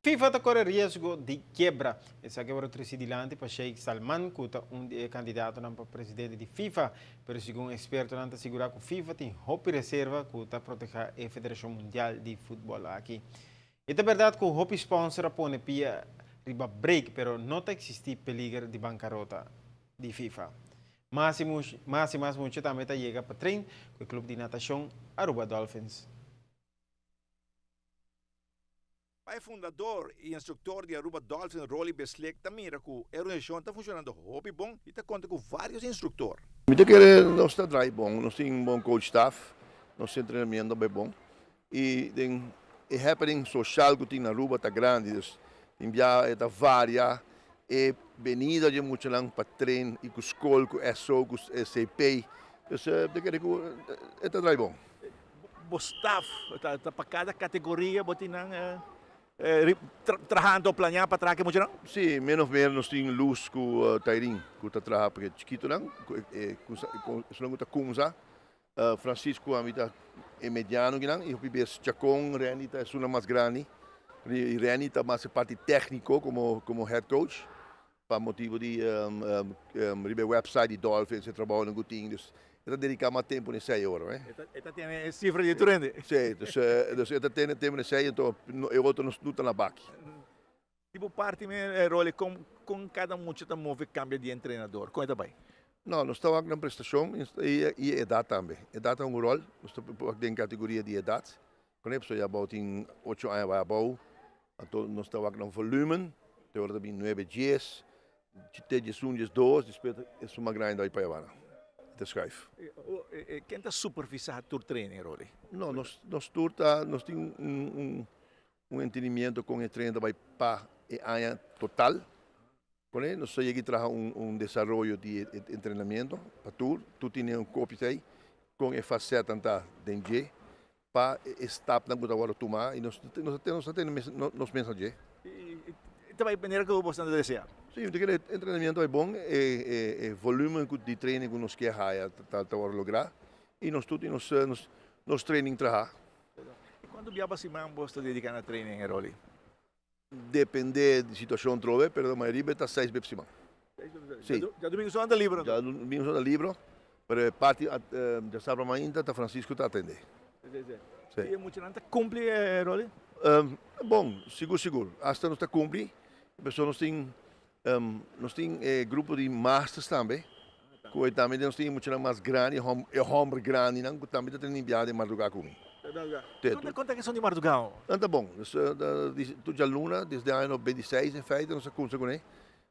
FIFA está corre risco de quebra. Essa quebra é presidente para Sheikh Salman, que é candidato para presidente de FIFA, mas segundo experto, não assegurar que o FIFA tem roupa reserva que está proteger a Federação Mundial de Futebol aqui. É verdade que o roupa sponsor põe pia riba break, mas não existe peligro de bancarrota de FIFA. Mas muito também chega para treino com o clube de natação Aruba Dolphins. Pai fundador e instrutor de Aruba Dolphins, Rolly Beslek, também mira que a organização está funcionando hobby bom e está conta com vários instrutores. Nós está dry bom, nós temos um bom coach staff, nós temos treinamento bem bom e tem happening social que tem na Aruba está grande, enviar está várias e venida de muito lang para treino e com escola, com SO, com SCP, então está dry bom. O staff está para cada categoria, botinang trabajando planear para trazer muito não? Sim, menos nós temos luz com o Tairin, que está trabalhando porque chiquito não, com está começar. Francisco a mim é mediano e o bebês Chacon, Reni está é uma mais grande, e Reni está mais parte técnico como head coach, para motivo de website de Dolphins, se trabalha no Gutinho, está dedicando mais tempo nesse hora, né? Está tem cifra de trend. Sim, então está tendo tempo nesse aí, então eu outro não estou na back. Tipo parte me role com cada muito está move cambia de treinador, como é bem? Não, nós estamos na prestação e idade também. Idade é um rol, nós estamos em categoria de idade. Quando a pessoa já tem 8 anos, vai bom. Então nós estamos no volume, tem hora também 9 dias, tem 1 dias 2, depois é uma grande aí para a quem está supervisando o treino, Rolly? Não, nós temos um entendimento com o treino para a área total. Nós só aqui trabalhar desenvolvimento de treinamento para tu tens copy aí com a faceta dentro para estar na agora tomar e nós temos mensagens. E também maneira que eu gosto de desejar. Sim, o treinamento é bom, o volume de treino que nós queremos está lograr e nós treinamos trabalhar. E quando viaja se man você dedicar a treino, Rolly? Depende da situação trove, mas a maioria está 6 vezes por semana. Sim. Já domingo só anda livre? Já domingo só anda livre, mas parte de sábado ainda está Francisco está atender. Sim. E muito não está cumpre, Rolly? Bom, seguro. Hasta nós está cumpre, nós temos grupo de masters também. Que também nós temos muito mais grande, homem grande, que também está tendo enviado de madrugada comigo. Quanto é que são de madrugada? Tá bom, tudo aluna, desde o ano 26, em feito, nós conseguimos,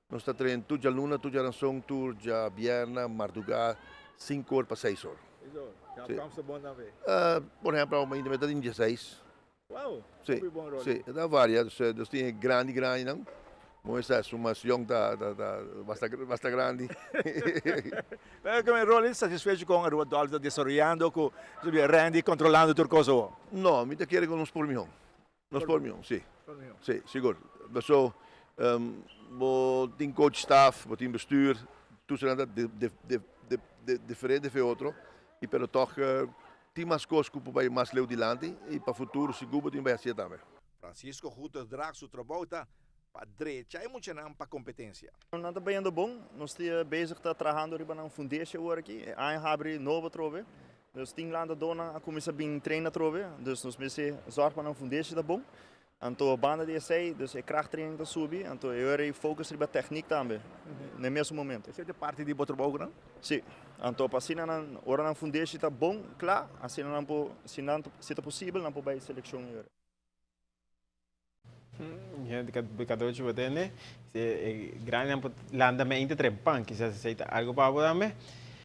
nós estamos treinando tudo aluna, tudo ranção, tudo viernes, madrugada, 5 horas para 6 horas. Já bom também? Por exemplo, ainda metade em 16. Uau, sim, bom, Rolly. Sim, está várias, nós temos grande, não? Mas essa uma young bastante grande. Como Rolly satisfeito com a Aruba Dolphins desenvolvendo, com Randy controlando tudo coisa? Não, me quer com nós por mim. Nós por mim, sim. Sim, seguro. Então, tem coach staff, tem bestuur, tudo diferente de outro. E pelo toque, tem mais coisas que vai mais leu adiante e para o futuro seguro tem vai ser também. Francisco Rutas drag seu trabalho tá para direita e muito não para competência. Não está bem bom, nós estamos bezig te trabalhando riba na fundação aqui, abre novo trove. Dus tem lá dona a começar bem treinar trove, dus nós mesmo zorg para na fundação tá bom. Então a banda de sei, dus é krachttraining da subir, então eu fokus riba técnica também, no mesmo momento. Você é parte de outro trabalho, não? Sim. Então para assim na hora na fundação tá bom, claro, assim não se não se é possível não pode seleção agora. Becador de botar, né? Grande, landa me ainda trempan, que se aceita algo para botar,